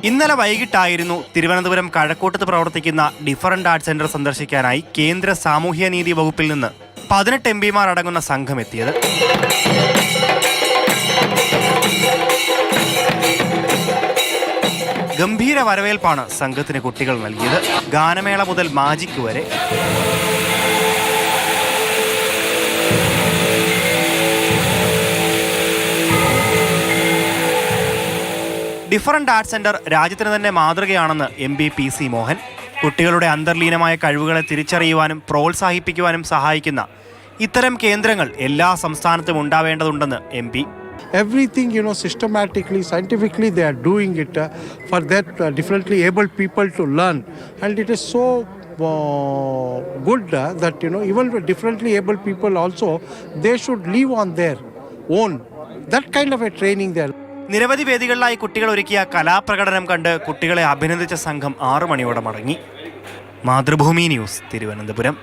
ഇന്നലെ വൈകിട്ടായിരുന്നു തിരുവനന്തപുരം കഴക്കൂട്ടത്ത് പ്രവർത്തിക്കുന്ന different arts centre സന്ദർശിക്കാനായി കേന്ദ്ര സാമൂഹ്യനീതി വകുപ്പിൽ നിന്ന് 18 എംപിമാർ അടങ്ങുന്ന സംഘം എത്തിയത്. ഗംഭീര വരവേൽപ്പാണ് സംഘത്തിന് കുട്ടികൾ നൽകിയത്. ഗാനമേള മുതൽ മാജിക് വരെ. ഡിഫറൻറ്റ് ആർട്സ് സെന്റർ രാജ്യത്തിന് തന്നെ മാതൃകയാണെന്ന് MP PC മോഹൻ. കുട്ടികളുടെ അന്തർലീനമായ കഴിവുകളെ തിരിച്ചറിയുവാനും പ്രോത്സാഹിപ്പിക്കുവാനും സഹായിക്കുന്ന ഇത്തരം കേന്ദ്രങ്ങൾ എല്ലാ സംസ്ഥാനത്തും ഉണ്ടാവേണ്ടതുണ്ടെന്ന് MP. Everything, systematically, scientifically they are doing it for that differently able people to learn. And it is so good that, even differently able people also, they should live on their own. That kind of a training there. നിരവധി വേദികളിലായി കുട്ടികൾ ഒരുക്കിയ കലാപ്രകടനം കണ്ട് കുട്ടികളെ അഭിനന്ദിച്ച സംഘം 6 മണിയോടെ മടങ്ങി. Mathrubhumi news, Thiruvananthapuram.